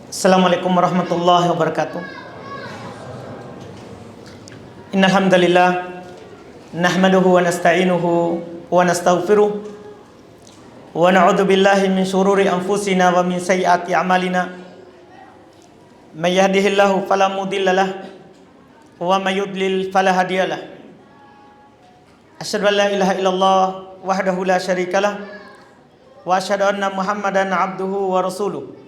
Assalamualaikum warahmatullahi wabarakatuh. Innal hamdalillah nahmaduhu wa nasta'inuhu wa nastaghfiruh wa na'udzu billahi min shururi anfusina wa min sayyiati a'malina. May yahdihillahu fala mudhillalah wa may yudlil fala hadiyalah. Asyhadu an la ilaha illallah wahdahu la syarikalah wa asyhadu anna Muhammadan abduhu wa rasuluh.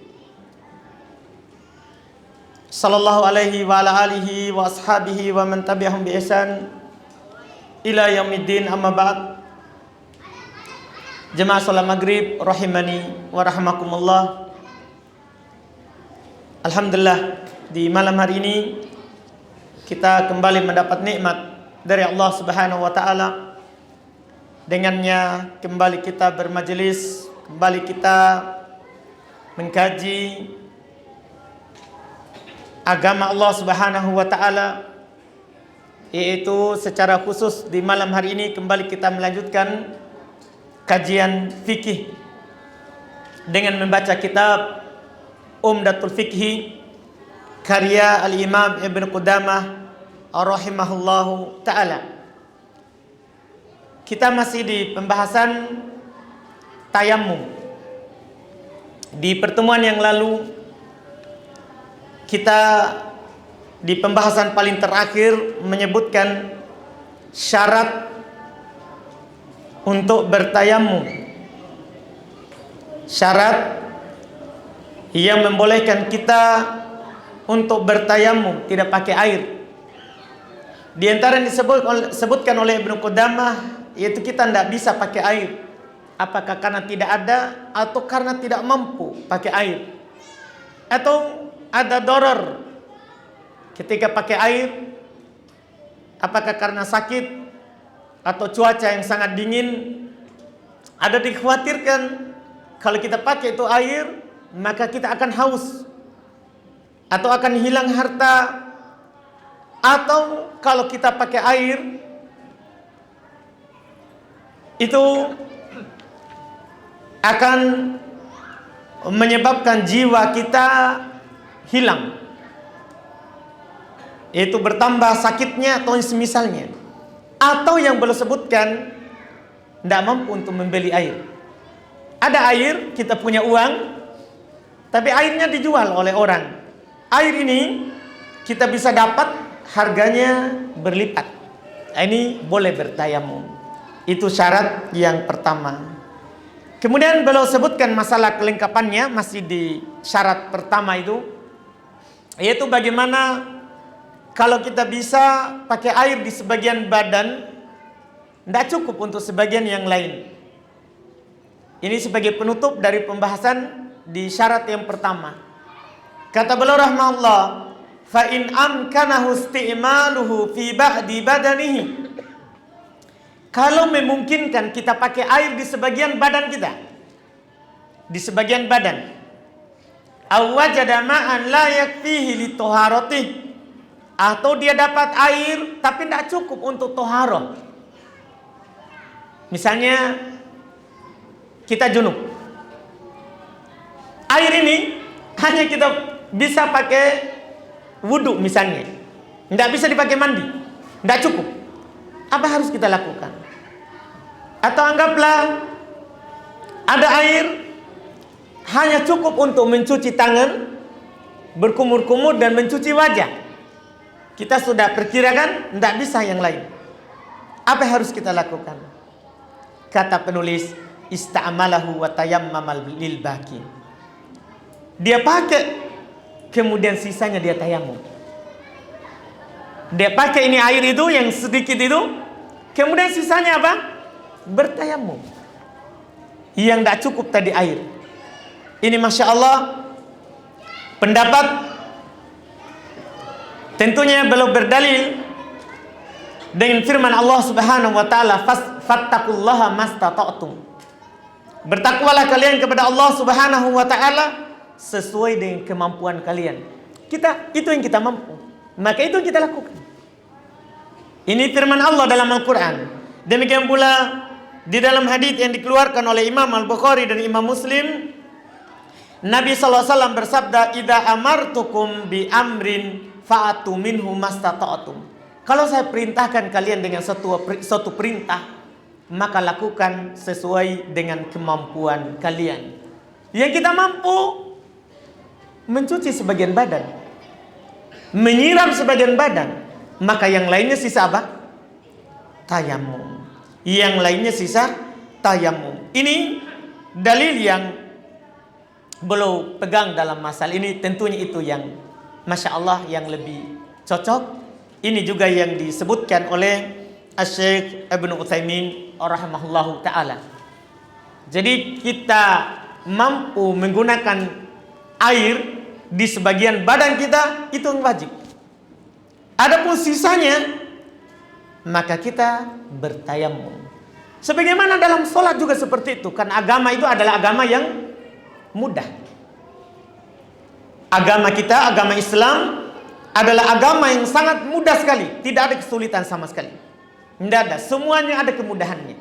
Sallallahu alaihi wa ala alihi wa ashabihi wa man tabi'ahum bi ihsan ila yaumiddin, amma ba'd. Jemaah salat maghrib rahimani wa rahimakumullah. Alhamdulillah, di malam hari ini kita kembali mendapat nikmat dari Allah Subhanahu wa taala. Dengannya kembali kita bermajelis, kembali kita mengkaji agama Allah Subhanahu wa taala, yaitu secara khusus di malam hari ini kembali kita melanjutkan kajian fikih dengan membaca kitab Umdatul Fiqhi karya Al-Imam Ibn Qudamah rahimahullahu taala. Kita masih di pembahasan tayammum. Di pertemuan yang lalu kita di pembahasan paling terakhir menyebutkan syarat untuk bertayamum. Syarat yang membolehkan kita untuk bertayamum, tidak pakai air. Di antara yang disebutkan oleh Ibnu Qudamah, yaitu kita tidak bisa pakai air. Apakah karena tidak ada atau karena tidak mampu pakai air, atau ada doror ketika pakai air, apakah karena sakit atau cuaca yang sangat dingin. Ada dikhawatirkan kalau kita pakai itu air, maka kita akan haus atau akan hilang harta, atau kalau kita pakai air itu akan menyebabkan jiwa kita hilang, yaitu bertambah sakitnya atau semisalnya. Atau yang belum sebutkan tidak mampu untuk membeli air. Ada air, kita punya uang, tapi airnya dijual oleh orang. Air ini kita bisa dapat harganya berlipat. Ini boleh bertayamum. Itu syarat yang pertama. Kemudian beliau sebutkan masalah kelengkapannya masih di syarat pertama itu, yaitu bagaimana kalau kita bisa pakai air di sebagian badan, tidak cukup untuk sebagian yang lain. Ini sebagai penutup dari pembahasan di syarat yang pertama. Kata beliau rahimahullah, fa in amkanahu isti'maluhu fi ba'di badanihi. Kalau memungkinkan kita pakai air di sebagian badan kita, di sebagian badan, awwajada ma'an la yakfihi li toharatih, atau dia dapat air tapi tidak cukup untuk toharoh. Misalnya kita junub, air ini hanya kita bisa pakai wudhu misalnya, tidak bisa dipakai mandi, tidak cukup. Apa harus kita lakukan? Atau anggaplah ada air hanya cukup untuk mencuci tangan, berkumur-kumur dan mencuci wajah. Kita sudah perkirakan tidak bisa yang lain. Apa yang harus kita lakukan? Kata penulis, ista'malahu wa tayammamal lil baqi. Dia pakai, kemudian sisanya dia tayamum. Dia pakai ini air itu yang sedikit itu, kemudian sisanya apa? Bertayamum. Yang tidak cukup tadi air. Ini Masya Allah pendapat, tentunya belum berdalil dengan firman Allah Subhanahu wa taala, fattaqullaha mastata'tum. Bertakwalah kalian kepada Allah Subhanahu wa taala sesuai dengan kemampuan kalian. Kita itu yang kita mampu, maka itu yang kita lakukan. Ini firman Allah dalam Al-Quran. Demikian pula di dalam hadits yang dikeluarkan oleh Imam Al-Bukhari dan Imam Muslim, Nabi SAW bersabda, "Idza amartukum bi amrin fa'atu minhu mastata'tum." Kalau saya perintahkan kalian dengan suatu perintah, maka lakukan sesuai dengan kemampuan kalian. Yang kita mampu mencuci sebagian badan, menyiram sebagian badan, maka yang lainnya sisa apa? Tayamum. Yang lainnya sisa tayamum. Ini dalil yang beliau pegang dalam masalah ini. Tentunya itu yang Masya Allah yang lebih cocok. Ini juga yang disebutkan oleh Syekh Ibnu Utsaimin rahimahullahu ta'ala. Jadi kita mampu menggunakan air di sebagian badan kita, itu yang wajib. Adapun sisanya, maka kita bertayamum. Sebagaimana dalam sholat juga seperti itu. Karena agama itu adalah agama yang mudah. Agama kita, agama Islam adalah agama yang sangat mudah sekali. Tidak ada kesulitan sama sekali. Tidak ada, semuanya ada kemudahannya.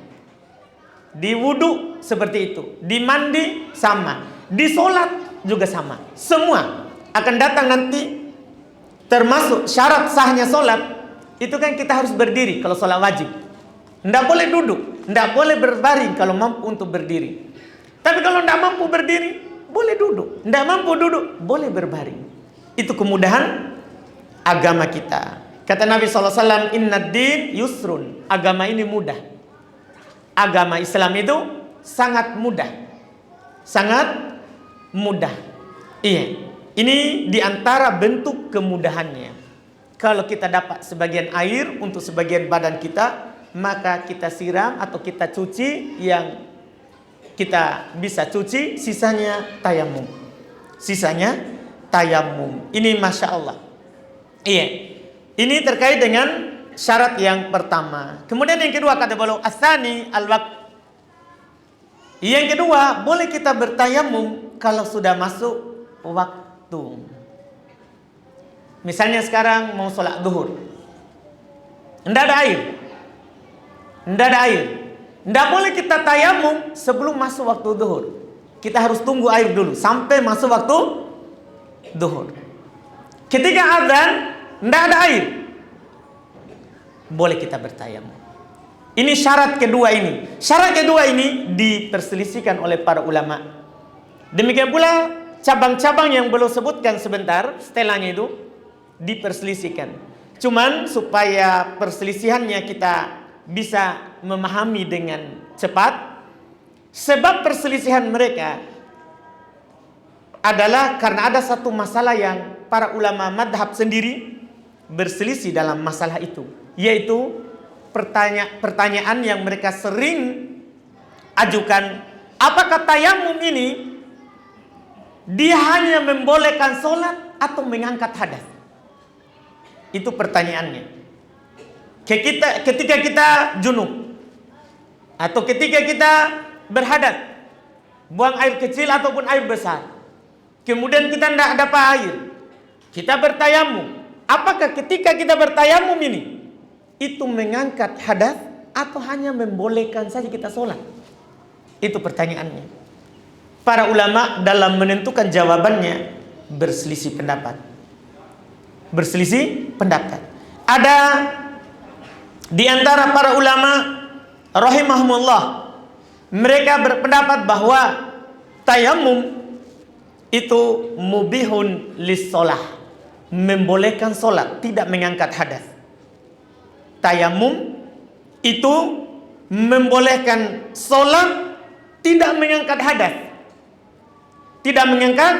Di wudu seperti itu, di mandi sama, di sholat juga sama. Semua akan datang nanti. Termasuk syarat sahnya sholat, itu kan kita harus berdiri kalau sholat wajib. Tidak boleh duduk, tidak boleh berbaring kalau mampu untuk berdiri. Tapi kalau tidak mampu berdiri, boleh duduk. Tidak mampu duduk, boleh berbaring. Itu kemudahan agama kita. Kata Nabi SAW, "Inna din yusrun." Agama ini mudah. Agama Islam itu sangat mudah. Sangat mudah. Iya. Ini diantara bentuk kemudahannya. Kalau kita dapat sebagian air untuk sebagian badan kita, maka kita siram atau kita cuci yang kita bisa cuci, sisanya tayamum. Sisanya tayamum. Ini Masya Allah. Iya. Ini terkait dengan syarat yang pertama. Kemudian yang kedua kata beliau, asani al-waqt. Yang kedua, boleh kita bertayamum kalau sudah masuk waktu. Misalnya sekarang mau sholat zuhur, tidak ada air. Tidak ada air. Tidak boleh kita tayamum sebelum masuk waktu zuhur. Kita harus tunggu air dulu sampai masuk waktu zuhur. Ketika azan, tidak ada air, boleh kita bertayamum. Ini syarat kedua ini. Syarat kedua ini diperselisihkan oleh para ulama. Demikian pula cabang-cabang yang belum sebutkan sebentar, setelahnya itu diperselisihkan. Cuman supaya perselisihannya kita bisa memahami dengan cepat, sebab perselisihan mereka adalah karena ada satu masalah yang para ulama madhab sendiri berselisih dalam masalah itu, yaitu pertanyaan yang mereka sering ajukan, apakah tayamum ini dia hanya membolehkan sholat atau mengangkat hadas? Itu pertanyaannya. Ketika kita junub atau ketika kita berhadas, buang air kecil ataupun air besar, kemudian kita tidak dapat air, kita bertayamum. Apakah ketika kita bertayamum ini itu mengangkat hadas atau hanya membolehkan saja kita sholat? Itu pertanyaannya. Para ulama dalam menentukan jawabannya berselisih pendapat. Berselisih pendapat. Ada di antara para ulama rahimahumullah, mereka berpendapat bahwa tayamum itu mubihun lis-sholah, membolehkan sholat, tidak mengangkat hadas. Tayamum itu membolehkan sholat, tidak mengangkat hadas. Tidak mengangkat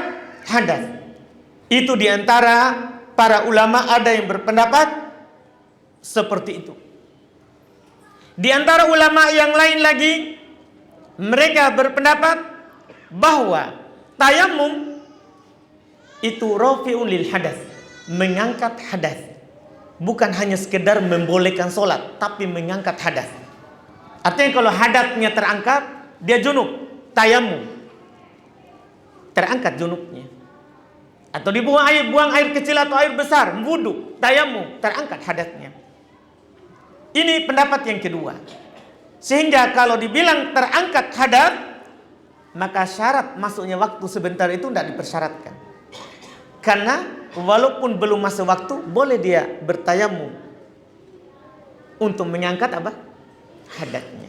hadas. Itu di antara para ulama ada yang berpendapat seperti itu. Di antara ulama yang lain lagi, mereka berpendapat bahwa tayamum itu rafi'un lil hadas, mengangkat hadas. Bukan hanya sekedar membolehkan sholat, tapi mengangkat hadas. Artinya kalau hadasnya terangkat, dia junub, tayamum, terangkat junubnya. Atau dibuang air kecil atau air besar, wudu, tayamum, terangkat hadasnya. Ini pendapat yang kedua. Sehingga kalau dibilang terangkat hadas, maka syarat masuknya waktu sebentar itu tidak dipersyaratkan. Karena walaupun belum masuk waktu, boleh dia bertayamum untuk mengangkat apa? Hadatnya.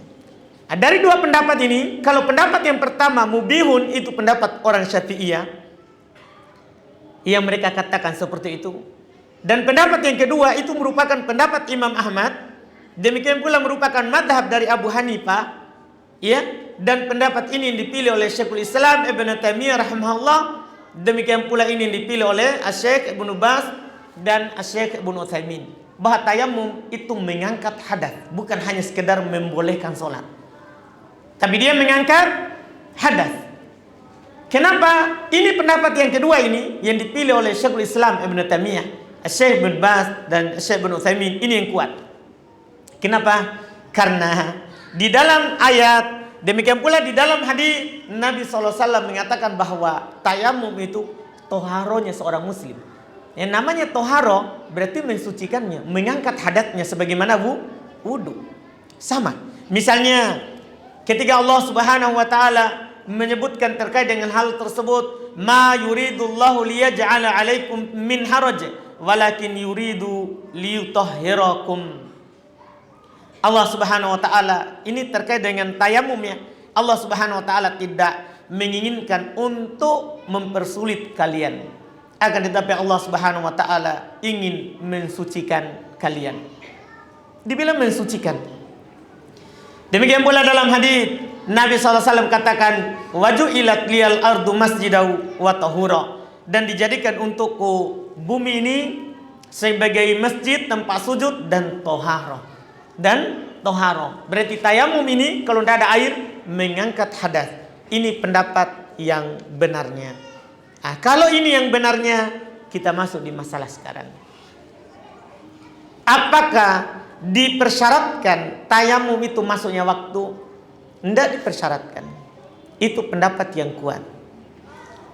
Nah, dari dua pendapat ini, kalau pendapat yang pertama mubihun, itu pendapat orang Syafi'iyah yang mereka katakan seperti itu. Dan pendapat yang kedua itu merupakan pendapat Imam Ahmad. Demikian pula merupakan madhab dari Abu Hanifah. Ya, dan pendapat ini dipilih oleh Syekhul Islam Ibn Taimiyah rahimahullah. Demikian pula ini dipilih oleh Syekh Ibnu Baz dan Syekh Ibnu Utsaimin. Bahwa tayamum itu mengangkat hadas, bukan hanya sekedar membolehkan sholat, tapi dia mengangkat hadas. Kenapa? Ini pendapat yang kedua ini yang dipilih oleh Syekhul Islam Ibn Taimiyah, Syekh Ibnu Baz dan Syekh Ibnu Utsaimin, ini yang kuat. Kenapa? Karena di dalam ayat, demikian pula di dalam hadis, Nabi SAW mengatakan bahwa tayamum itu toharonya seorang muslim. Yang namanya toharo berarti mensucikannya, mengangkat hadatnya sebagaimana wudu. Sama. Misalnya ketika Allah Subhanahu wa taala menyebutkan terkait dengan hal tersebut, ma yuridullahu liyaj'ala 'alaikum min haraj walakin yuridu liyutahhirakum. Allah Subhanahu wa taala ini terkait dengan tayamum ya. Allah Subhanahu wa taala tidak menginginkan untuk mempersulit kalian. Akan tetapi Allah Subhanahu wa taala ingin mensucikan kalian. Dibilang mensucikan. Demikian pula dalam hadis Nabi SAW katakan, waju'ilat liyal ardu masjidau wa tahura, dan dijadikan untukku bumi ini sebagai masjid, tempat sujud dan toharo. Dan toharo berarti tayamum ini kalau tidak ada air mengangkat hadas. Ini pendapat yang benarnya. Nah, kalau ini yang benarnya, kita masuk di masalah sekarang. Apakah dipersyaratkan tayamum itu masuknya waktu? Tidak dipersyaratkan. Itu pendapat yang kuat.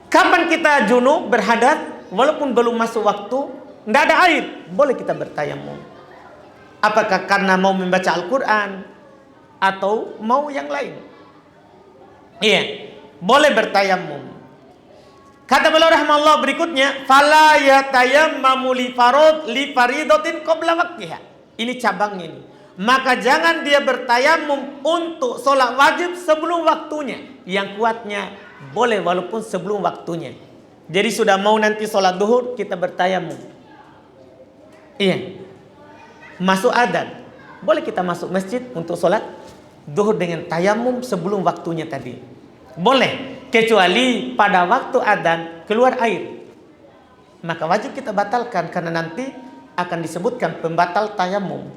Kapan kita junub berhadas walaupun belum masuk waktu, tidak ada air, boleh kita bertayamum. Apakah karena mau membaca Al-Quran atau mau yang lain? Iya, boleh bertayamum. Kata beliau rahimahullah berikutnya, fala yatayammamu li faridatin qabla waqtiha. Ini cabangnya ini. Maka jangan dia bertayamum untuk sholat wajib sebelum waktunya. Yang kuatnya boleh walaupun sebelum waktunya. Jadi sudah mau nanti sholat duhur, kita bertayamum. Iya. Masuk adzan, boleh kita masuk masjid untuk sholat duhur dengan tayamum sebelum waktunya tadi. Boleh, kecuali pada waktu adzan keluar air, maka wajib kita batalkan karena nanti akan disebutkan pembatal tayamum.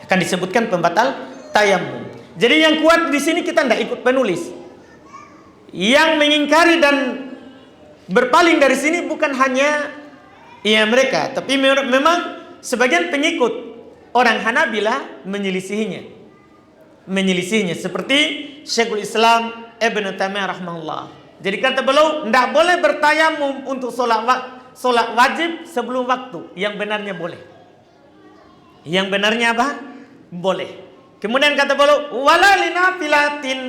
Akan disebutkan pembatal tayamum. Jadi yang kuat di sini kita tidak ikut penulis. Yang mengingkari dan berpaling dari sini bukan hanya mereka, tapi memang sebagian pengikut orang Hanabila menyelisihinya seperti Syekhul Islam Ibn Taimiyah rahimahullah. Jadi kata beliau, tidak boleh bertayamum untuk sholat wajib sebelum waktu. Yang benarnya boleh. Yang benarnya apa? Boleh. Kemudian kata beliau, wala linafilatin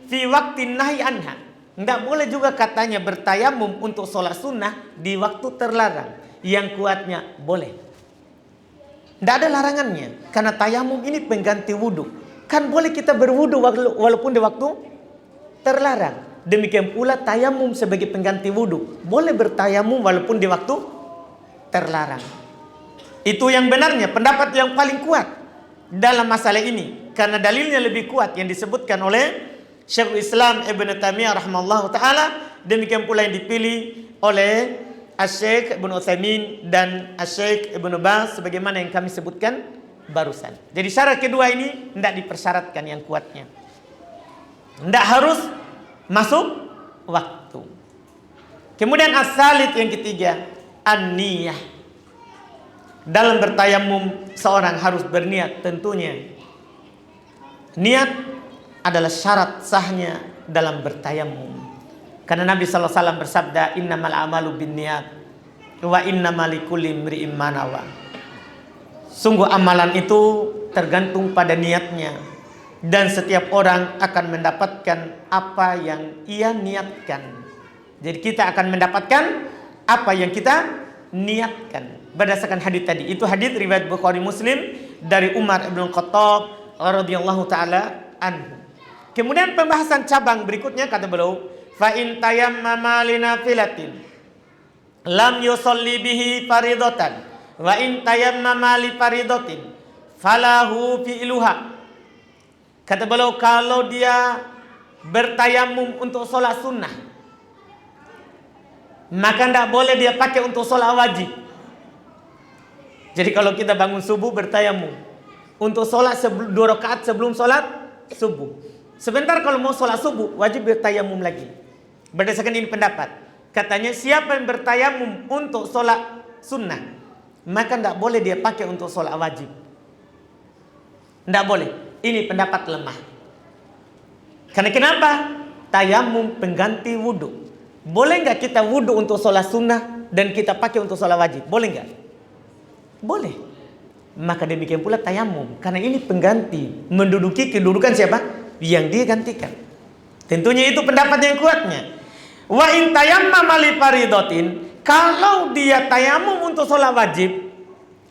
fi waqtin nahi anha. Tidak boleh juga katanya bertayamum untuk sholat sunnah di waktu terlarang. Yang kuatnya boleh. Tidak ada larangannya. Karena tayamum ini pengganti wudu. Kan boleh kita berwudu walaupun di waktu terlarang. Demikian pula tayamum sebagai pengganti wudu. Boleh bertayamum walaupun di waktu terlarang. Itu yang benarnya, pendapat yang paling kuat dalam masalah ini. Karena dalilnya lebih kuat yang disebutkan oleh Syekhul Islam Ibn Taimiyah rahimahullah ta'ala. Demikian pula yang dipilih oleh Syekh Ibnu Utsaimin dan Syekh Ibnu Baz sebagaimana yang kami sebutkan barusan. Jadi syarat kedua ini tidak dipersyaratkan yang kuatnya. Tidak harus masuk waktu. Kemudian as-salit yang ketiga, an-niyah. Dalam bertayamum seorang harus berniat tentunya. Niat adalah syarat sahnya dalam bertayamum. Karena Nabi SAW bersabda, innamal amalu binniyat wa innamal likulli imri'in ma nawa. Sungguh amalan itu tergantung pada niatnya. dan setiap orang akan mendapatkan apa yang ia niatkan. Jadi kita akan mendapatkan apa yang kita niatkan berdasarkan hadis tadi. Itu hadis riwayat Bukhari Muslim dari Umar bin Khattab radhiyallahu taala anhu. Kemudian pembahasan cabang berikutnya kata beliau, fa in tayammama li nafilatin lam yusalli bihi faridatan wa in tayammama li faridatin falahu fi'luha. Kata beliau, kalau dia bertayamum untuk sholat sunnah, maka tidak boleh dia pakai untuk sholat wajib. Jadi kalau kita bangun subuh bertayamum untuk sholat 2 rakaat sebelum sholat subuh. Sebentar kalau mau sholat subuh wajib bertayamum lagi. Berdasarkan ini pendapat, katanya siapa yang bertayamum untuk sholat sunnah, maka tidak boleh dia pakai untuk sholat wajib. Tidak boleh. Ini pendapat lemah. Karena kenapa? Tayamum pengganti wudhu. Boleh nggak kita wudhu untuk sholat sunnah dan kita pakai untuk sholat wajib? Boleh nggak? Boleh. Maka demikian pula tayamum, karena ini pengganti, menduduki kedudukan siapa? Yang dia gantikan. Tentunya itu pendapat yang kuatnya. Wa in tayammama li faridatin, kalau dia tayamum untuk sholat wajib,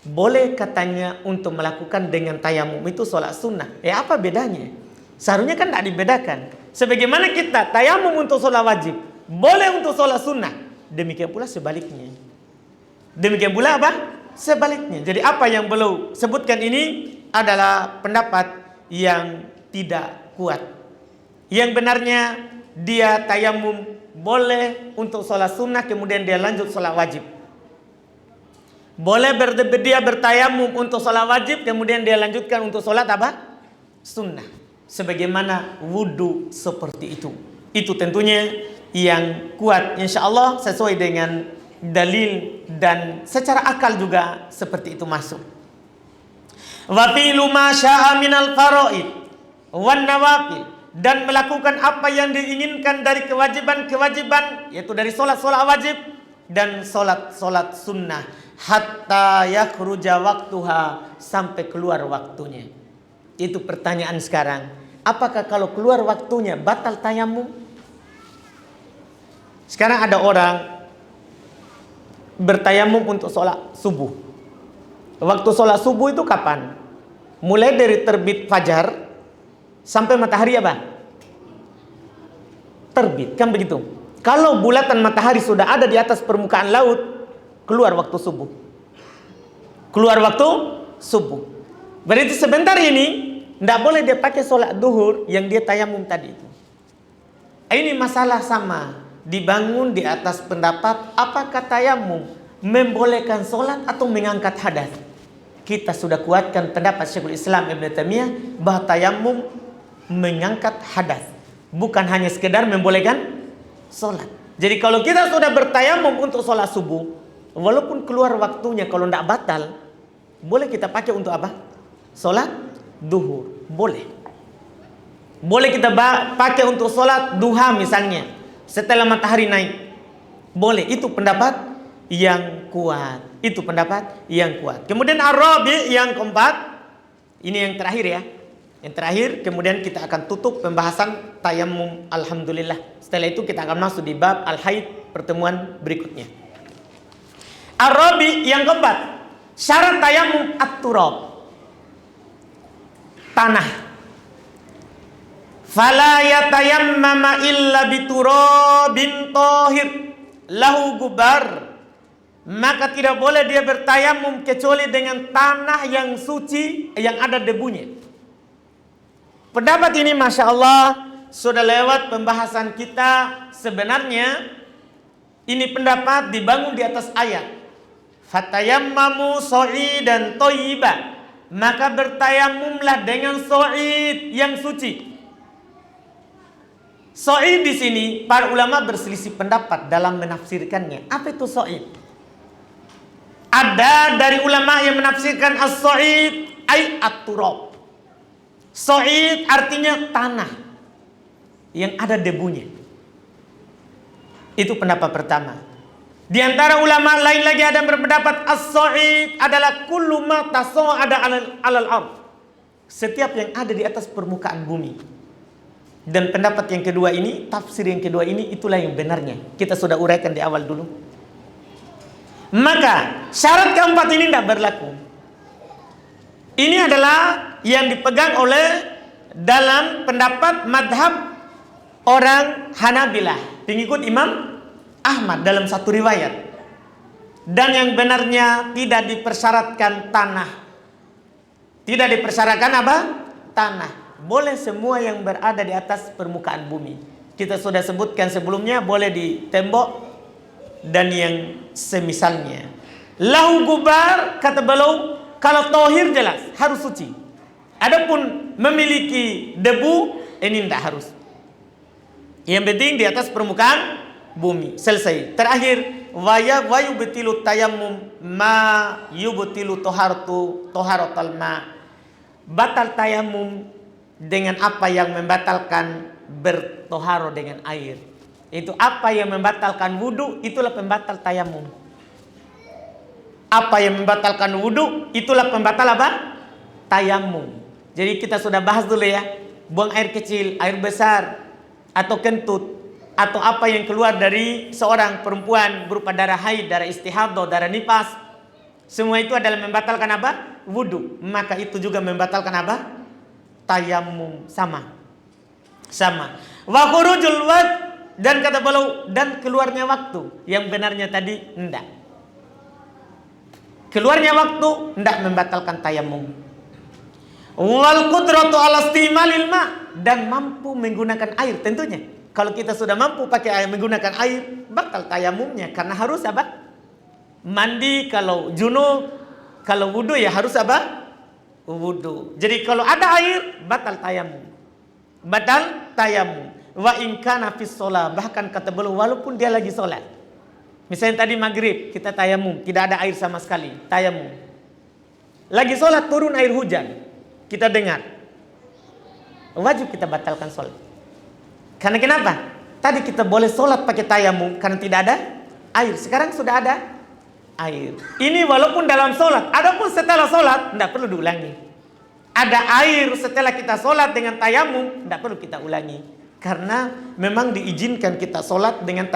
boleh katanya untuk melakukan dengan tayamum itu sholat sunnah. Apa bedanya? Seharusnya kan tidak dibedakan. Sebagaimana kita tayamum untuk sholat wajib, boleh untuk sholat sunnah, demikian pula sebaliknya. Demikian pula apa? Sebaliknya. Jadi apa yang beliau sebutkan ini adalah pendapat yang tidak kuat. Yang benarnya dia tayamum boleh untuk sholat sunnah, kemudian dia lanjut sholat wajib. Boleh dia bertayamum untuk sholat wajib, kemudian dia lanjutkan untuk sholat apa? Sunnah. Sebagaimana wudhu seperti itu. Itu tentunya yang kuat, insya Allah sesuai dengan dalil dan secara akal juga seperti itu masuk. Wa fi'lu ma syaa minal faraid wan nawafil, dan melakukan apa yang diinginkan dari kewajiban-kewajiban, yaitu dari sholat-sholat wajib dan sholat-sholat sunnah, hatta yakhruja waktuha, sampai keluar waktunya. Itu pertanyaan sekarang, apakah kalau keluar waktunya batal tayamum? Sekarang ada orang bertayamum untuk sholat subuh. Waktu sholat subuh itu kapan? Mulai dari terbit fajar sampai matahari apa? Terbit, kan begitu. Kalau bulatan matahari sudah ada di atas permukaan laut, keluar waktu subuh. Keluar waktu subuh. Berarti sebentar ini tidak boleh dia pakai sholat duhur yang dia tayamum tadi itu. Ini masalah sama, dibangun di atas pendapat apakah tayamum membolehkan sholat atau mengangkat hadas. Kita sudah kuatkan pendapat Syekhul Islam Ibn Taimiyah bahwa tayamum mengangkat hadas, bukan hanya sekedar membolehkan sholat. Jadi kalau kita sudah bertayamum untuk sholat subuh, walaupun keluar waktunya, kalau tidak batal, boleh kita pakai untuk apa? Sholat duhur, boleh. Boleh kita pakai untuk sholat duha misalnya, setelah matahari naik. Boleh, itu pendapat yang kuat. Itu pendapat yang kuat. Kemudian ar-rabi, yang keempat, ini yang terakhir ya. Yang terakhir, kemudian kita akan tutup pembahasan tayamum, alhamdulillah. Setelah itu kita akan masuk di bab al-haid pertemuan berikutnya. Ar-rabi, yang keempat, syarat tayamum at-turab, tanah. Fala yatayammama illa biturabin tahir lahu gubar, maka tidak boleh dia bertayamum kecuali dengan tanah yang suci yang ada debunya. Pendapat ini Masya Allah sudah lewat pembahasan kita. Sebenarnya ini pendapat dibangun di atas ayat fatayammamu so'idan thayyiba, maka bertayamumlah dengan so'id yang suci. So'id di sini para ulama berselisih pendapat dalam menafsirkannya. Apa itu so'id? Ada dari ulama yang menafsirkan as-so'id ay at-turab. So'id artinya tanah yang ada debunya. Itu pendapat pertama. Di antara ulama lain lagi ada yang berpendapat as-so'id adalah kullu ma tasa'ada alal ard, setiap yang ada di atas permukaan bumi. Dan pendapat yang kedua ini, tafsir yang kedua ini, itulah yang benarnya. Kita sudah uraikan di awal dulu. Maka syarat keempat ini tidak berlaku. Ini adalah yang dipegang oleh dalam pendapat madhab orang Hanabilah, pengikut Imam Ahmad dalam satu riwayat. Dan yang benarnya tidak dipersyaratkan tanah. Tidak dipersyaratkan apa? Tanah. Boleh semua yang berada di atas permukaan bumi. Kita sudah sebutkan sebelumnya, boleh di tembok dan yang semisalnya. Lahu gubar, kata beliau, kalau tohir jelas harus suci. Adapun memiliki debu, ini tidak harus. Yang penting di atas permukaan bumi. Selesai. Terakhir, wa yubtilu tayammum ma yubtilu taharatul ma. Batal tayamum dengan apa yang membatalkan bertoharo dengan air. Itu apa yang membatalkan wudu, itulah pembatal tayamum. Apa yang membatalkan wudu, itulah pembatal apa? Tayamum. Jadi kita sudah bahas dulu ya. Buang air kecil, air besar, atau kentut, atau apa yang keluar dari seorang perempuan berupa darah haid, darah istihadah, darah nifas. Semua itu adalah membatalkan apa? Wudu. Maka itu juga membatalkan apa? Tayamum. Sama. Wa khurujul waqt, dan kata beliau, dan keluarnya waktu. Yang benarnya tadi enggak. Keluarnya waktu enggak membatalkan tayamum. Wal qudratu ala istimalil ma, dan mampu menggunakan air tentunya. Kalau kita sudah mampu pakai air, menggunakan air, batal tayamumnya karena harus apa? Mandi. Kalau junub, kalau wudu ya harus apa? Wudu. Jadi kalau ada air, batal tayamum. Batal tayamum. Wa in kana fis shalah, bahkan kata beliau walaupun dia lagi sholat. Misalnya tadi maghrib kita tayamum, tidak ada air sama sekali, tayamum. Lagi sholat turun air hujan, kita dengar, wajib kita batalkan sholat. Karena kenapa? Tadi kita boleh sholat pakai tayamum karena tidak ada air. Sekarang sudah ada air. Ini walaupun dalam sholat. Adapun setelah sholat tidak perlu diulangi. Ada air setelah kita sholat dengan tayamum, tidak perlu kita ulangi. Karena memang diizinkan kita sholat dengan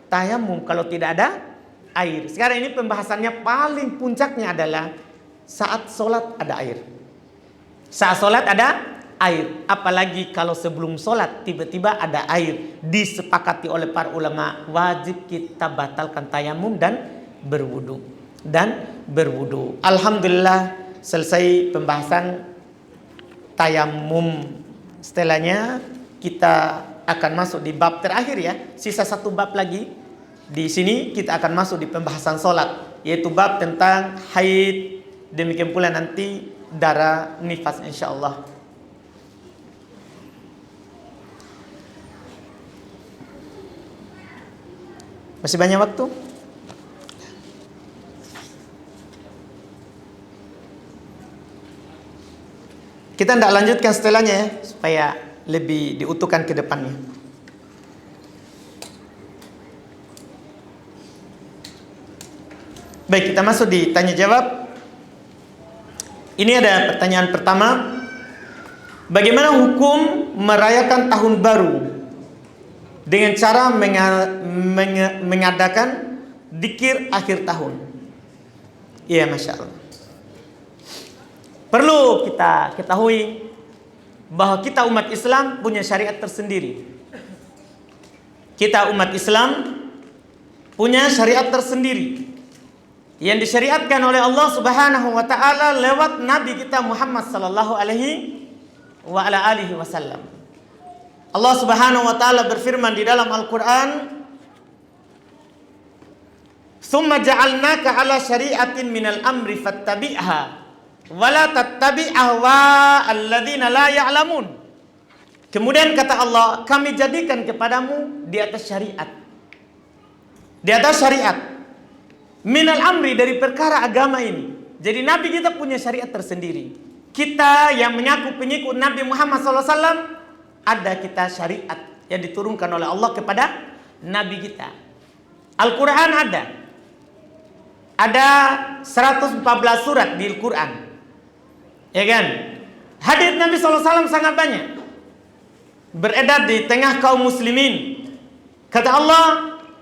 tayamum kalau tidak ada air. Sekarang ini pembahasannya paling puncaknya adalah saat sholat ada air. Saat sholat ada air. Apalagi kalau sebelum sholat tiba-tiba ada air. Disepakati oleh para ulama, wajib kita batalkan tayamum dan berwudu. Alhamdulillah selesai pembahasan tayamum. Setelahnya kita akan masuk di bab terakhir ya. Sisa satu bab lagi. Di sini kita akan masuk di pembahasan sholat, yaitu bab tentang haid. Demikian pula nanti darah nifas insyaallah. Masih banyak waktu? Kita tidak lanjutkan setelahnya ya, supaya lebih diutuhkan ke depannya. Baik, kita masuk di tanya jawab. Ini ada pertanyaan pertama. Bagaimana hukum merayakan tahun baru dengan cara mengadakan dzikir akhir tahun? Iya, Masya Allah. Perlu kita ketahui bahwa kita umat Islam punya syariat tersendiri. Kita umat Islam punya syariat tersendiri yang disyariatkan oleh Allah Subhanahu wa taala lewat Nabi kita Muhammad sallallahu alaihi wasallam. Allah Subhanahu wa taala berfirman di dalam Al-Qur'an, "Tsumma ja'alnaka 'ala syari'atin minal amri fattabi'ha wa la tattabi' ahwa alladziina la ya'lamun." Kemudian kata Allah, kami jadikan kepadamu di atas syariat. Di atas syariat. Minal amri, dari perkara agama ini. Jadi Nabi kita punya syariat tersendiri. Kita yang mengaku pengikut Nabi Muhammad SAW, ada kita syariat yang diturunkan oleh Allah kepada Nabi kita. Al-Quran ada. Ada 114 surat di Al-Quran. Ya kan? Hadits Nabi SAW sangat banyak beredar di tengah kaum muslimin. Kata Allah,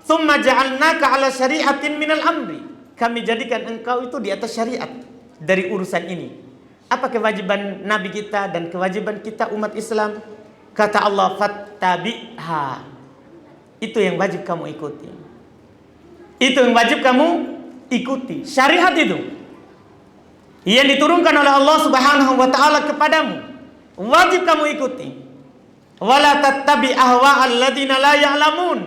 "Tsumma ja'alnaka 'ala syari'atin minal amri." Kami jadikan engkau itu di atas syariat dari urusan ini. Apa kewajiban Nabi kita dan kewajiban kita umat Islam? Kata Allah, "Fattabi'ha." Itu yang wajib kamu ikuti. Itu yang wajib kamu ikuti. Syariat itu yang diturunkan oleh Allah Subhanahu wa taala kepadamu, wajib kamu ikuti. Wala tattabi' ahwa'al ladzina la ya'lamun.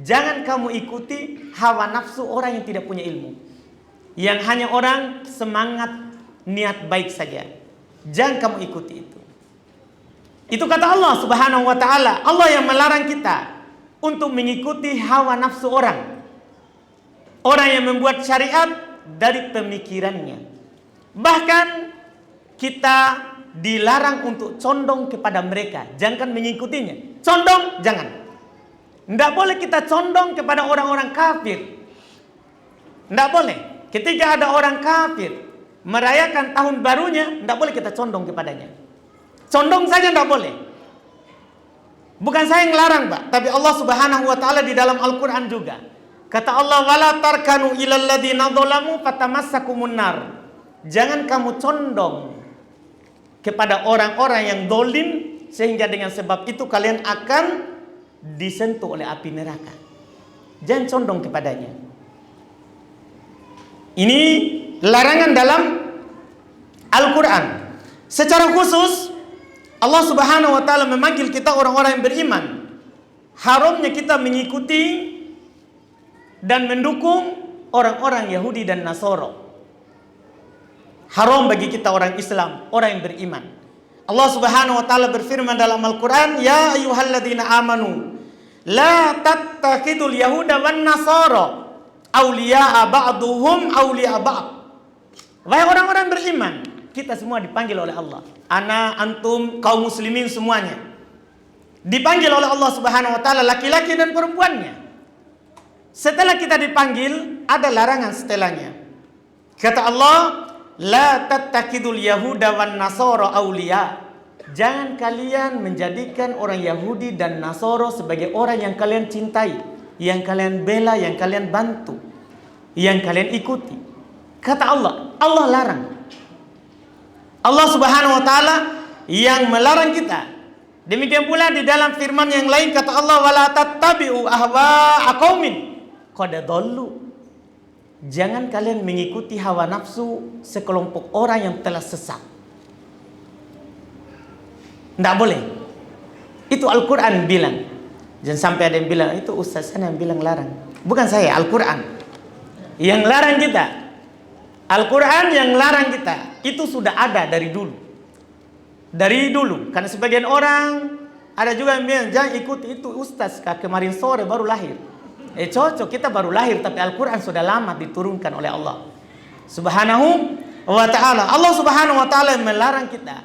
Jangan kamu ikuti hawa nafsu orang yang tidak punya ilmu. Yang hanya orang semangat niat baik saja. Jangan kamu ikuti itu. Itu kata Allah Subhanahu wa taala. Allah yang melarang kita untuk mengikuti hawa nafsu orang. Orang yang membuat syariat dari pemikirannya. Bahkan kita dilarang untuk condong kepada mereka. Jangan mengikutinya. Condong, jangan. Tidak boleh kita condong kepada orang-orang kafir. Tidak boleh. Ketika ada orang kafir merayakan tahun barunya, tidak boleh kita condong kepadanya. Condong saja tidak boleh. Bukan saya yang larang, Pak, tapi Allah Subhanahu wa taala di dalam Al-Qur'an juga. Kata Allah, "Wala tarkanu ilal ladzina dzalamu fatamassakumun nar." Jangan kamu condong kepada orang-orang yang dolim, sehingga dengan sebab itu kalian akan disentuh oleh api neraka. Jangan condong kepadanya. Ini larangan dalam Al-Quran. Secara khusus Allah Subhanahu wa taala memanggil kita orang-orang yang beriman. Haramnya kita mengikuti dan mendukung orang-orang Yahudi dan Nasara. Haram bagi kita orang Islam, orang yang beriman. Allah Subhanahu wa taala berfirman dalam Al-Qur'an, "Ya ayyuhalladzina amanu, la tattakhidul yahuda wan nasara awliya'a ba'duhum awliya'a ba'd." Wahai orang-orang beriman, kita semua dipanggil oleh Allah. Ana, antum, kaum muslimin semuanya dipanggil oleh Allah Subhanahu wa taala, laki-laki dan perempuannya. Setelah kita dipanggil, ada larangan setelahnya. Kata Allah, "La tattakidul yahuda wan nasara awliya." Jangan kalian menjadikan orang Yahudi dan Nasara sebagai orang yang kalian cintai, yang kalian bela, yang kalian bantu, yang kalian ikuti. Kata Allah, Allah larang. Allah Subhanahu wa taala yang melarang kita. Demikian pula di dalam firman yang lain kata Allah, "Wala tattabi'u ahwa'a qaumin qad dhallu." Jangan kalian mengikuti hawa nafsu sekelompok orang yang telah sesat. Tidak boleh. Itu Al-Quran bilang. Jangan sampai ada yang bilang, itu ustaz sana yang bilang larang. Bukan saya, Al-Quran yang larang kita. Al-Quran yang larang kita. Itu sudah ada dari dulu. Dari dulu. Karena sebagian orang ada juga yang bilang, jangan ikuti itu ustaz, kemarin sore baru lahir. Cocok, kita baru lahir, tapi Al-Quran sudah lama diturunkan oleh Allah Subhanahu wa ta'ala. Allah Subhanahu wa ta'ala melarang kita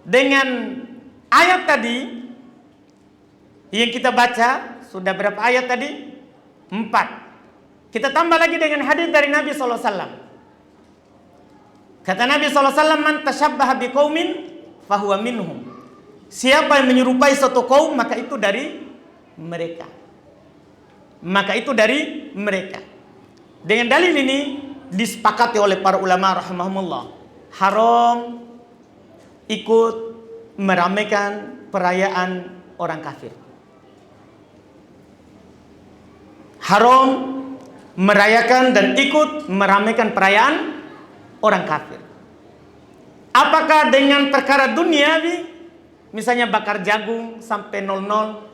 dengan ayat tadi yang kita baca. Sudah berapa ayat tadi? 4. Kita tambah lagi dengan hadis dari Nabi SAW. Kata Nabi SAW, "Man tashabbaha biqaumin fahuwa minhum." Siapa yang menyerupai suatu kaum, maka itu dari mereka. Maka itu dari mereka. Dengan dalil ini disepakati oleh para ulama rahimahumullah, haram ikut meramaikan perayaan orang kafir. Haram merayakan dan ikut meramaikan perayaan orang kafir. Apakah dengan perkara duniawi, misalnya bakar jagung sampai 00,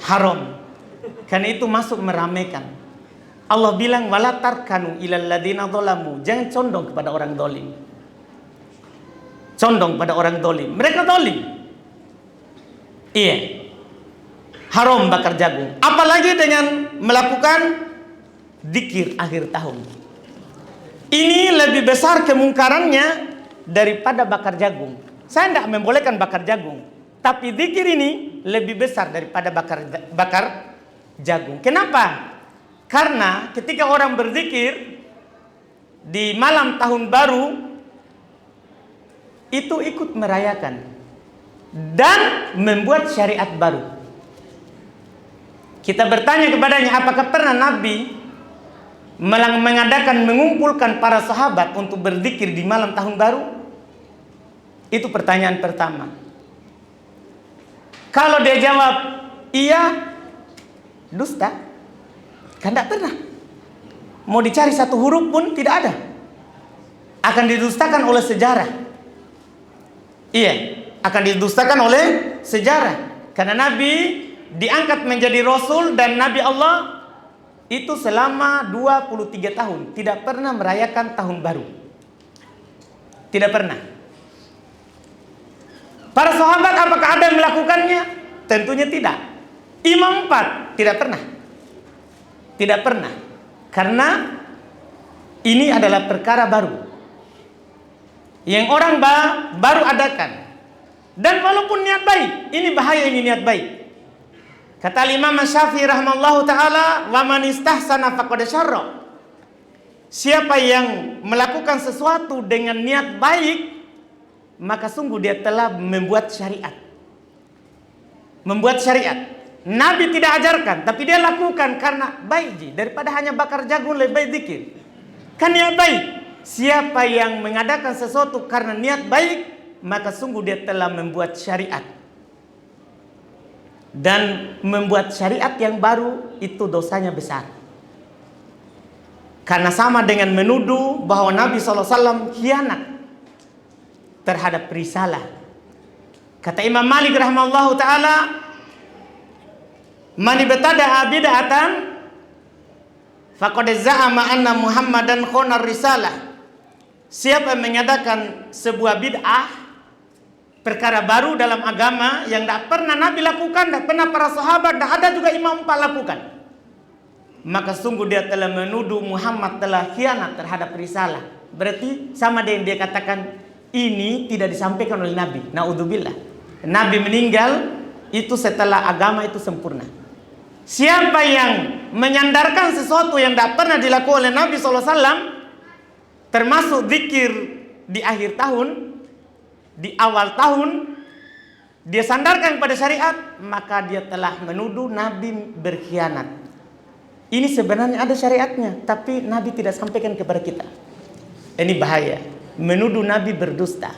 haram. Karena itu masuk meramaikan. Allah bilang, "Wala tarkanu ilal ladzina dzalamu." Jangan condong kepada orang dolim. Condong pada orang dolim. Mereka dolim. Iya. Haram bakar jagung. Apalagi dengan melakukan zikir akhir tahun. Ini lebih besar kemungkarannya daripada bakar jagung. Saya tidak membolehkan bakar jagung, tapi zikir ini lebih besar daripada bakar jagung. Kenapa? Karena ketika orang berzikir di malam tahun baru, itu ikut merayakan dan membuat syariat baru. Kita bertanya kepadanya, apakah pernah Nabi mengumpulkan para sahabat untuk berzikir di malam tahun baru? Itu pertanyaan pertama. Kalau dia jawab iya, dusta. Kan tidak pernah. Mau dicari satu huruf pun tidak ada. Akan didustakan oleh sejarah. Iya, akan didustakan oleh sejarah. Karena Nabi diangkat menjadi Rasul dan Nabi Allah itu selama 23 tahun tidak pernah merayakan tahun baru. Tidak pernah. Para sahabat apakah ada yang melakukannya? Tentunya tidak. Imam 4 tidak pernah. Tidak pernah. Karena ini adalah perkara baru yang orang baru adakan. Dan walaupun niat baik, ini bahaya, ini niat baik. Kata Imam Syafi'i rahimahullahu taala, "Wa man istahsana faqad syarra." Siapa yang melakukan sesuatu dengan niat baik, maka sungguh dia telah membuat syariat. Membuat syariat. Nabi tidak ajarkan, tapi dia lakukan karena baik. Daripada hanya bakar jagung, lebih baik zikir. Kan niat baik. Siapa yang mengadakan sesuatu karena niat baik, maka sungguh dia telah membuat syariat. Dan membuat syariat yang baru itu dosanya besar. Karena sama dengan menuduh bahwa Nabi SAW khianat terhadap risalah. Kata Imam Malik rahimahullahu taala, "Man ibtada'a bid'atan faqad za'ama anna Muhammadan khana risalah." Siapa yang mengadakan sebuah bid'ah, perkara baru dalam agama yang tidak pernah Nabi lakukan, tidak pernah para sahabat, tidak ada juga Imam 4 lakukan, maka sungguh dia telah menuduh Muhammad telah khianat terhadap risalah. Berarti sama dengan dia katakan ini tidak disampaikan oleh Nabi. Naudzubillah. Nabi meninggal itu setelah agama itu sempurna. Siapa yang menyandarkan sesuatu yang tidak pernah dilakukan oleh Nabi SAW, termasuk zikir di akhir tahun, di awal tahun, dia sandarkan kepada syariat, maka dia telah menuduh Nabi berkhianat. Ini sebenarnya ada syariatnya, tapi Nabi tidak sampaikan kepada kita. Ini bahaya. Menuduh Nabi berdusta.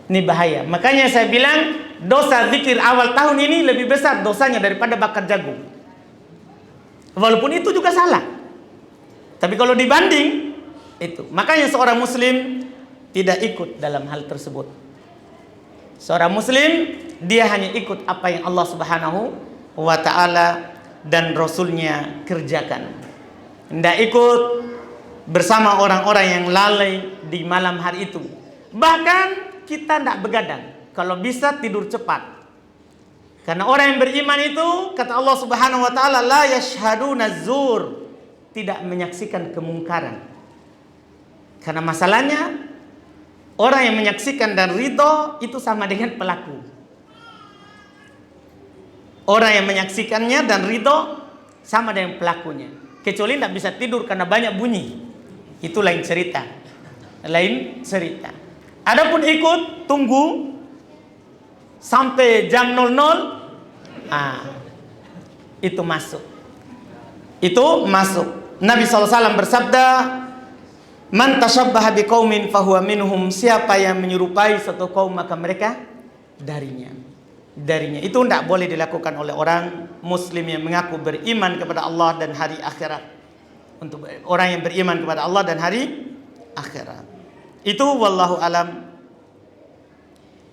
Ini bahaya. Makanya saya bilang dosa zikir awal tahun ini lebih besar dosanya daripada bakar jagung. Walaupun itu juga salah. Tapi kalau dibanding itu, makanya seorang muslim tidak ikut dalam hal tersebut. Seorang muslim dia hanya ikut apa yang Allah Subhanahu wa taala dan Rasulnya kerjakan. Tidak ikut bersama orang-orang yang lalai di malam hari itu. Bahkan kita tidak begadang. Kalau bisa tidur cepat. Karena orang yang beriman itu, kata Allah Subhanahu wa taala, la yashhaduna zur, tidak menyaksikan kemungkaran. Karena masalahnya orang yang menyaksikan dan ridho itu sama dengan pelaku. Orang yang menyaksikannya dan ridho sama dengan pelakunya. Kecuali tidak bisa tidur karena banyak bunyi. Itu lain cerita. Lain cerita. Adapun ikut tunggu sampai jam 00, itu masuk. Itu masuk. Nabi SAW bersabda, "Man tashabbaha biqaumin fahuwa minhum." Siapa yang menyerupai satu kaum maka mereka darinya. Itu tidak boleh dilakukan oleh orang muslim yang mengaku beriman kepada Allah dan hari akhirat. Untuk orang yang beriman kepada Allah dan hari akhirat. Itu wallahu alam.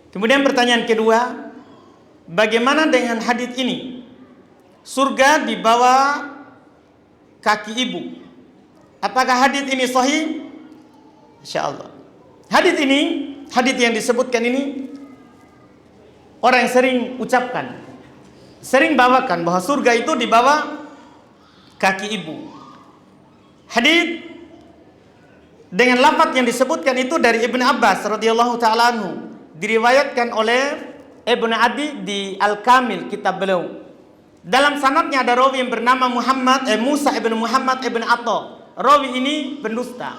Kemudian pertanyaan kedua, bagaimana dengan hadis ini? Surga di bawah kaki ibu. Apakah hadis ini sahih? Insyaallah. Hadis yang disebutkan ini orang yang sering ucapkan, sering bawakan bahwa surga itu di bawah kaki ibu. Hadis dengan lafaz yang disebutkan itu dari Ibnu Abbas radhiyallahu taala anhu, diriwayatkan oleh Ibnu Adi di Al-Kamil kitab beliau. Dalam sanadnya ada rawi yang bernama Musa ibn Muhammad ibn Atta. Rawi ini pendusta.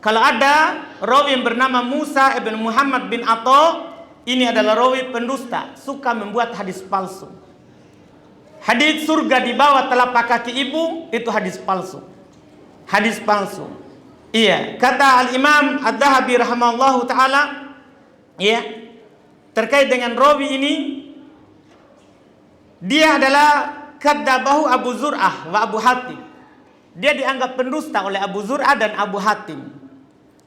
Kalau ada rawi yang bernama Musa ibn Muhammad bin Atha, ini adalah rawi pendusta, suka membuat hadis palsu. Hadis surga di bawah telapak kaki ibu, itu hadis palsu. Hadis palsu. Iya, kata Al-Imam Ad-Dhahabi rahimahullahu taala, iya, terkait dengan rawi ini, dia adalah kadzabahu Abu Zur'ah wa Abu Hatim. Dia dianggap pendusta oleh Abu Zur'ah dan Abu Hatim.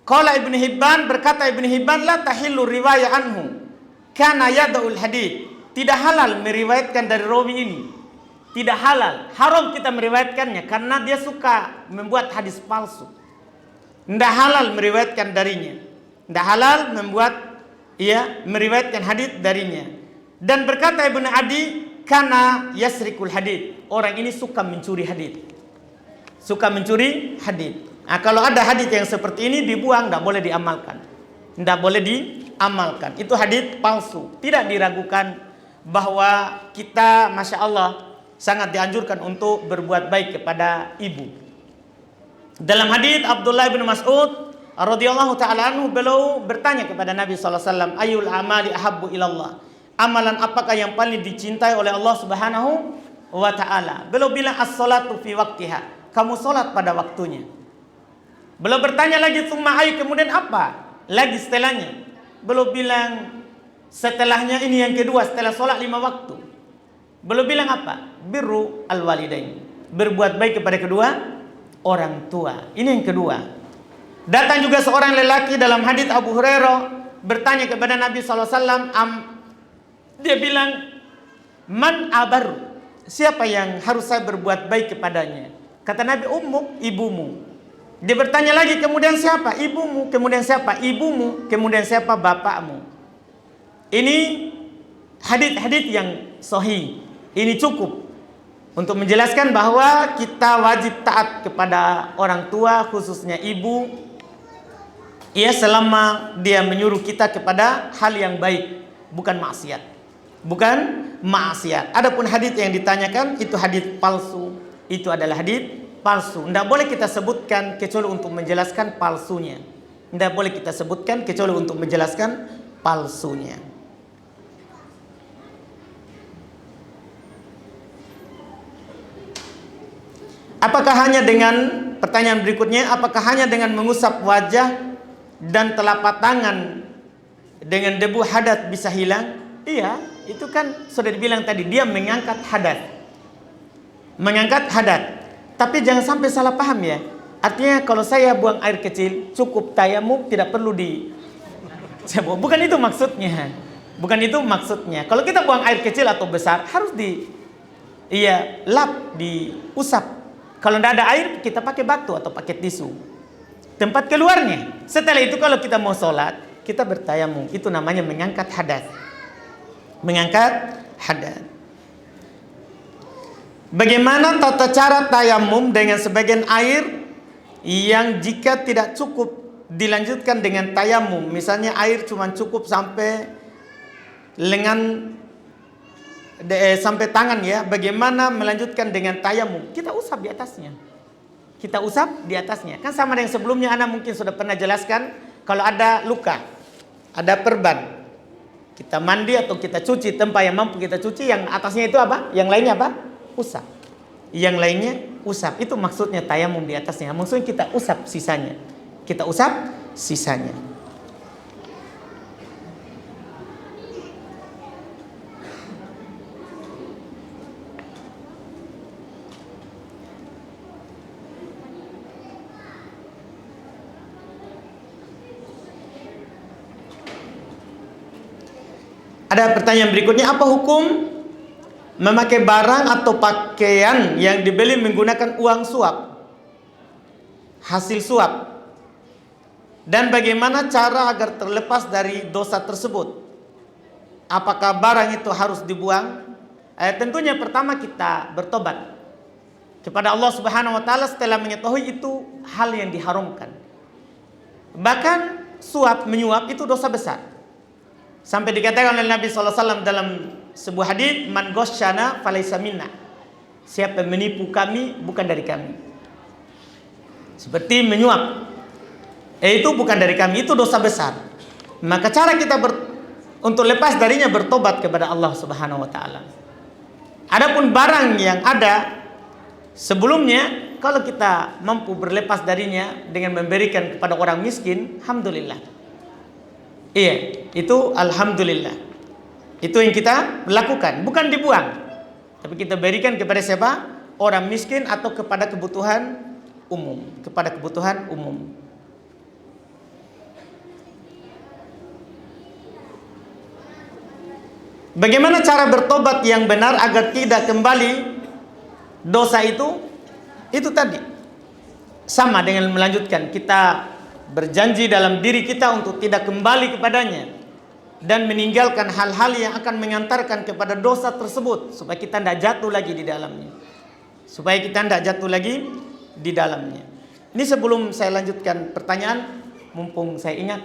Qala Ibnu Hibban, berkata Ibnu Hibban, la tahillu riwayah anhu kana yada'ul hadits. Tidak halal meriwayatkan dari rawi ini. Tidak halal, haram kita meriwayatkannya karena dia suka membuat hadis palsu. Tidak halal meriwayatkan darinya. Tidak halal meriwayatkan hadis darinya. Dan berkata Ibnu Adi, kana yasrikul hadits. Orang ini suka mencuri hadis. Suka mencuri hadis. Nah, kalau ada hadis yang seperti ini dibuang, tidak boleh diamalkan. Tidak boleh diamalkan. Itu hadis palsu. Tidak diragukan bahwa kita, masya Allah, sangat dianjurkan untuk berbuat baik kepada ibu. Dalam hadis Abdullah bin Mas'ud radhiyallahu taala anhu, beliau bertanya kepada Nabi sallallahu alaihi wasallam, ayul amali ahabbu ilallah. Amalan apakah yang paling dicintai oleh Allah Subhanahu wa taala? Beliau bilang as-salatu fi waqtiha. Kamu salat pada waktunya. Beliau bertanya lagi, tsumma ay, kemudian apa? Lagi setelahnya. Beliau bilang setelahnya ini yang kedua, setelah salat 5 waktu. Beliau bilang apa? Birru al-walidain. Berbuat baik kepada kedua orang tua. Ini yang kedua. Datang juga seorang lelaki dalam hadis Abu Hurairah bertanya kepada Nabi SAW. Dia bilang, man abaru, siapa yang harus saya berbuat baik kepadanya? Kata Nabi, ummuk, ibumu. Dia bertanya lagi, kemudian siapa? Ibumu. Kemudian siapa? Ibumu. Kemudian siapa? Bapakmu. Ini hadis-hadis yang sahih. Ini cukup untuk menjelaskan bahwa kita wajib taat kepada orang tua, khususnya ibu, ya, selama dia menyuruh kita kepada hal yang baik, bukan maksiat. Bukan maksiat. Adapun hadis yang ditanyakan itu hadis palsu. Itu adalah hadis palsu. Tidak boleh kita sebutkan kecuali untuk menjelaskan palsunya. Tidak boleh kita sebutkan kecuali untuk menjelaskan palsunya. Apakah hanya dengan, pertanyaan berikutnya, apakah hanya dengan mengusap wajah dan telapak tangan dengan debu hadas bisa hilang? Iya, itu kan sudah dibilang tadi, dia mengangkat hadas. Mengangkat hadas. Tapi jangan sampai salah paham ya. Artinya kalau saya buang air kecil cukup tayamum, tidak perlu bukan itu maksudnya. Bukan itu maksudnya. Kalau kita buang air kecil atau besar harus diusap. Kalau tidak ada air, kita pakai batu atau pakai tisu. Tempat keluarnya. Setelah itu kalau kita mau sholat, kita bertayamum. Itu namanya mengangkat hadas. Mengangkat hadas. Bagaimana tata cara tayamum dengan sebagian air yang jika tidak cukup dilanjutkan dengan tayamum? Misalnya air cuma cukup sampai lengan, sampai tangan ya. Bagaimana melanjutkan dengan tayamum? Kita usap di atasnya. Kita usap di atasnya. Kan sama dengan sebelumnya, Anda mungkin sudah pernah jelaskan. Kalau ada luka, ada perban, kita mandi atau kita cuci tempat yang mampu kita cuci, yang atasnya itu apa? Yang lainnya apa? Usap. Yang lainnya usap. Itu maksudnya tayamum di atasnya. Maksudnya kita usap sisanya. Kita usap sisanya. Ada pertanyaan berikutnya, apa hukum memakai barang atau pakaian yang dibeli menggunakan uang suap, hasil suap, dan bagaimana cara agar terlepas dari dosa tersebut? Apakah barang itu harus dibuang? Tentunya pertama kita bertobat kepada Allah Subhanahu wa taala setelah mengetahui itu hal yang diharamkan. Bahkan suap menyuap itu dosa besar. Sampai dikatakan oleh Nabi SAW dalam sebuah hadis, man ghasyana falaysa minna. Siapa yang menipu kami bukan dari kami. Seperti menyuap. Itu bukan dari kami, itu dosa besar. Maka cara kita untuk lepas darinya bertobat kepada Allah Subhanahu wa taala. Adapun barang yang ada sebelumnya, kalau kita mampu berlepas darinya dengan memberikan kepada orang miskin, alhamdulillah. Iya, itu alhamdulillah. Itu yang kita lakukan, bukan dibuang. Tapi kita berikan kepada siapa? Orang miskin atau kepada kebutuhan umum, kepada kebutuhan umum. Bagaimana cara bertobat yang benar agar tidak kembali dosa itu? Itu tadi sama dengan melanjutkan, kita berjanji dalam diri kita untuk tidak kembali kepadanya dan meninggalkan hal-hal yang akan mengantarkan kepada dosa tersebut, supaya kita tidak jatuh lagi di dalamnya. Ini sebelum saya lanjutkan pertanyaan, mumpung saya ingat,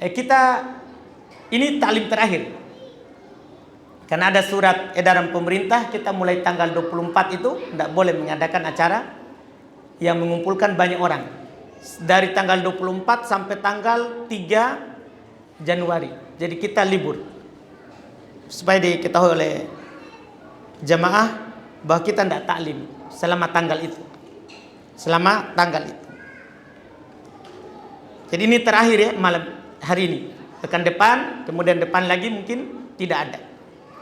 kita ini taklim terakhir. Karena ada surat edaran pemerintah, kita mulai tanggal 24 itu tidak boleh mengadakan acara yang mengumpulkan banyak orang. Dari tanggal 24 sampai tanggal 3 Januari. Jadi kita libur. Supaya diketahui oleh jamaah bahwa kita tidak taklim selama tanggal itu. Jadi ini terakhir ya, malam hari ini. Pekan depan, kemudian depan lagi mungkin tidak ada.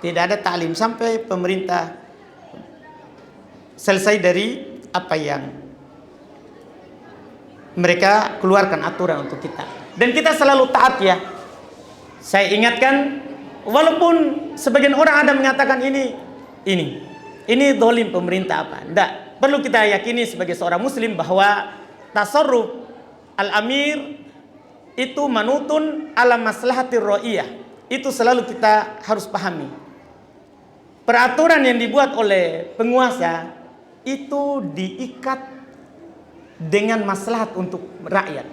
Tidak ada taklim sampai pemerintah selesai dari apa yang mereka keluarkan aturan untuk kita. Dan kita selalu taat ya. Saya ingatkan, walaupun sebagian orang ada mengatakan ini dolim pemerintah apa. Tidak, perlu kita yakini sebagai seorang muslim bahwa tasarruf al-amir itu manutun ala maslahatir ra'iyah. Itu selalu kita harus pahami. Peraturan yang dibuat oleh penguasa itu diikat dengan maslahat untuk rakyat.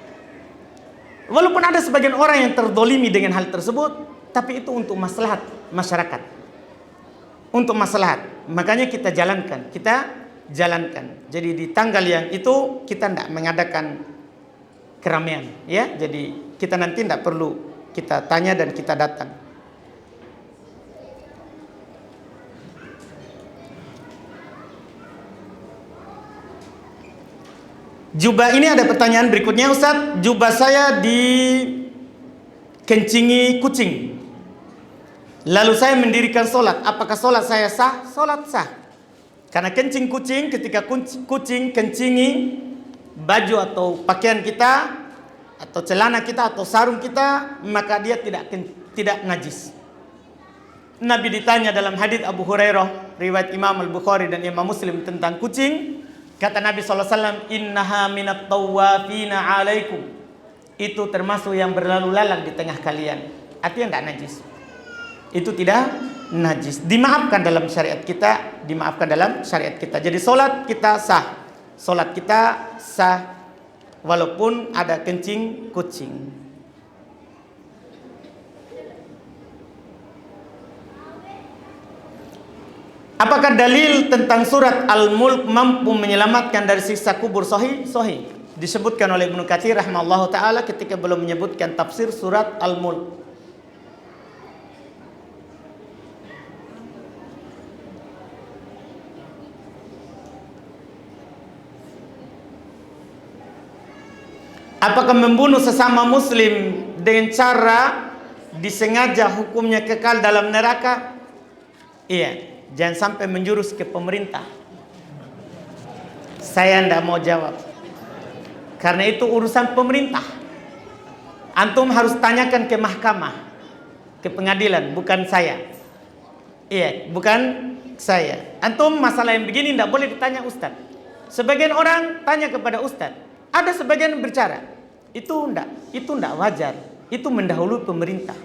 Walaupun ada sebagian orang yang terdolimi dengan hal tersebut, tapi itu untuk maslahat masyarakat. Untuk maslahat. Makanya kita jalankan. Jadi di tanggal yang itu kita tidak mengadakan keramaian. Ya, jadi kita nanti tidak perlu kita tanya dan kita datang. Jubah ini ada pertanyaan berikutnya, Ustaz. Jubah saya dikencingi kucing. Lalu saya mendirikan sholat. Apakah sholat saya sah? Sholat sah. Karena kencing kucing, ketika kucing kencingi baju atau pakaian kita, atau celana kita, atau sarung kita, maka dia tidak najis. Nabi ditanya dalam hadits Abu Hurairah, riwayat Imam Al-Bukhari dan Imam Muslim tentang kucing. Kata Nabi SAW, innaha minat tawafina alaikum. Itu termasuk yang berlalu lalang di tengah kalian. Artinya tidak najis. Itu tidak najis. Dimaafkan dalam syariat kita. Jadi solat kita sah. Walaupun ada kencing kucing. Apakah dalil tentang surat Al-Mulk mampu menyelamatkan dari siksa kubur? Sahih. Disebutkan oleh Ibnu Katsir rahimahullahu taala ketika belum menyebutkan tafsir surat Al-Mulk. Apakah membunuh sesama muslim dengan cara disengaja hukumnya kekal dalam neraka? Iya. Jangan sampai menjurus ke pemerintah. Saya tidak mau jawab. Karena itu urusan pemerintah. Antum harus tanyakan ke mahkamah, ke pengadilan, bukan saya. Iya, bukan saya. Antum masalah yang begini tidak boleh ditanya ustaz. Sebagian orang tanya kepada ustaz. Ada sebagian yang berbicara. Itu tidak wajar. Itu mendahului pemerintah.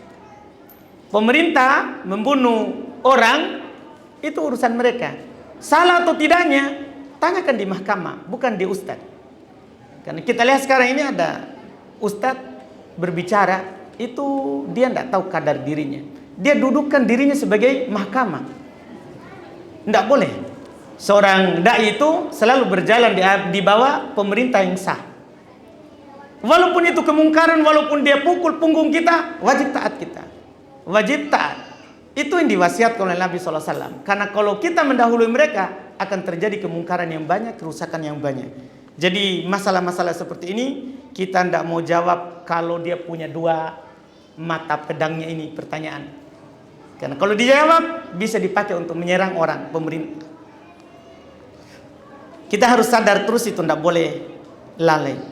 Pemerintah membunuh orang, itu urusan mereka. Salah atau tidaknya, tanyakan di mahkamah, bukan di ustaz. Karena kita lihat sekarang ini ada ustaz berbicara, itu dia tidak tahu kadar dirinya. Dia dudukkan dirinya sebagai mahkamah. Tidak boleh. Seorang dai itu selalu berjalan di bawah pemerintah yang sah. Walaupun itu kemungkaran, walaupun dia pukul punggung kita, wajib taat kita. Wajib taat. Itu yang diwasiatkan oleh Nabi SAW. Karena kalau kita mendahului mereka, akan terjadi kemungkaran yang banyak, kerusakan yang banyak. Jadi masalah-masalah seperti ini, kita tidak mau jawab kalau dia punya dua mata pedangnya ini pertanyaan. Karena kalau dijawab, bisa dipakai untuk menyerang orang, pemerintah. Kita harus sadar terus itu, tidak boleh lalai.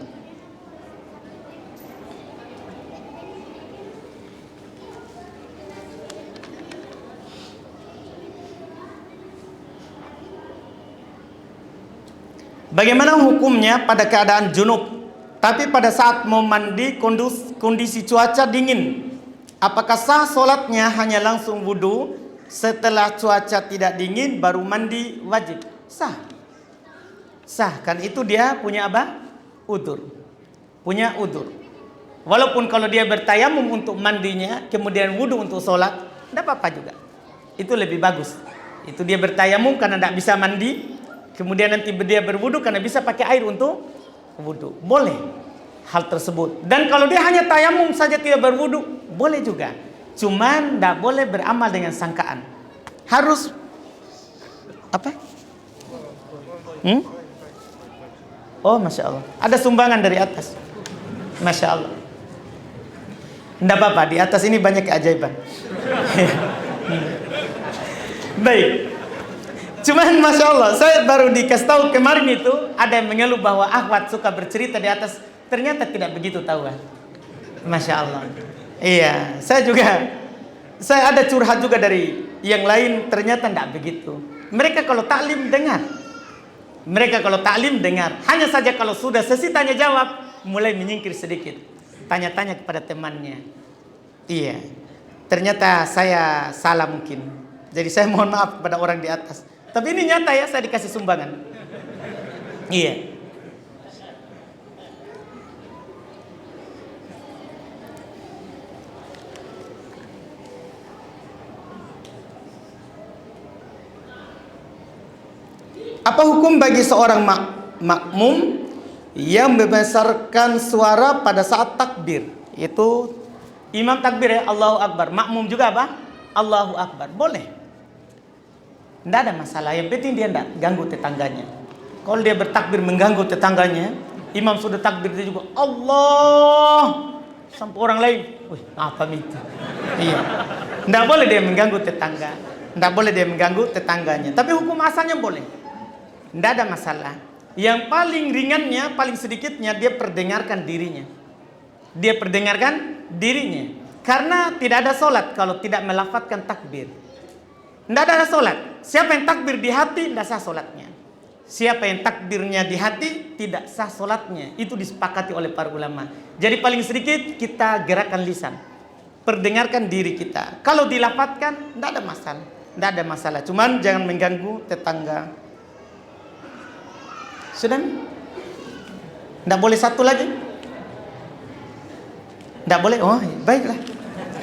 Bagaimana hukumnya pada keadaan junub, tapi pada saat mau mandi kondisi cuaca dingin? Apakah sah sholatnya hanya langsung wudhu, setelah cuaca tidak dingin baru mandi wajib? Sah. Sah, kan itu dia punya apa? Udzur. Punya udzur. Walaupun kalau dia bertayamum untuk mandinya, kemudian wudhu untuk sholat, tidak apa-apa juga. Itu lebih bagus. Itu dia bertayamum karena tidak bisa mandi, kemudian nanti dia berwudu karena bisa pakai air untuk wudu. Boleh hal tersebut. Dan kalau dia hanya tayamum saja tidak berwudu, boleh juga. Cuman tidak boleh beramal dengan sangkaan. Harus apa? Oh, Masya Allah. Ada sumbangan dari atas. Masya Allah. Tidak apa-apa, di atas ini banyak keajaiban. Baik. Cuman Masya Allah, saya baru dikasih tahu kemarin itu, ada yang mengeluh bahwa akhwat suka bercerita di atas. Ternyata tidak begitu, tahu kan? Masya Allah. Iya, saya ada curhat juga dari yang lain, ternyata tidak begitu. Mereka kalau taklim dengar. Hanya saja kalau sudah sesi tanya jawab, mulai menyingkir sedikit. Tanya-tanya kepada temannya. Iya, ternyata saya salah mungkin. Jadi saya mohon maaf kepada orang di atas. Tapi ini nyata ya, saya dikasih sumbangan. Iya. Apa hukum bagi seorang makmum yang membesarkan suara pada saat takbir? Itu imam takbir ya, Allahu Akbar. Makmum juga apa? Allahu Akbar. Boleh. Tidak ada masalah, yang penting dia tidak ganggu tetangganya. Kalau dia bertakbir mengganggu tetangganya, imam sudah takbir dia juga Allah, sampai orang lain, wih apa itu? Iya, tidak boleh dia mengganggu tetangga, tidak boleh dia mengganggu tetangganya. Tapi hukum asalnya boleh, tidak ada masalah. Yang paling ringannya, paling sedikitnya dia perdengarkan dirinya. Karena tidak ada solat kalau tidak melafadzkan takbir. Tidak ada solat. Siapa yang takbir di hati, tidak sah solatnya. Siapa yang takbirnya di hati, tidak sah solatnya. Itu disepakati oleh para ulama. Jadi paling sedikit kita gerakkan lisan, perdengarkan diri kita. Kalau dilafadzkan, tidak ada masalah. Tidak ada masalah. Cuman jangan mengganggu tetangga. Sudah? Tidak boleh satu lagi? Tidak boleh? Oh, baiklah.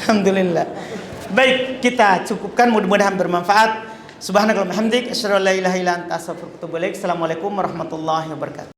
Alhamdulillah. Baik, kita cukupkan, mudah-mudahan bermanfaat. Subhanakallahumma hamdik, asyhadu an la ilaha illa anta, astaghfiruka wa atubu ilaik. Assalamualaikum warahmatullahi wabarakatuh.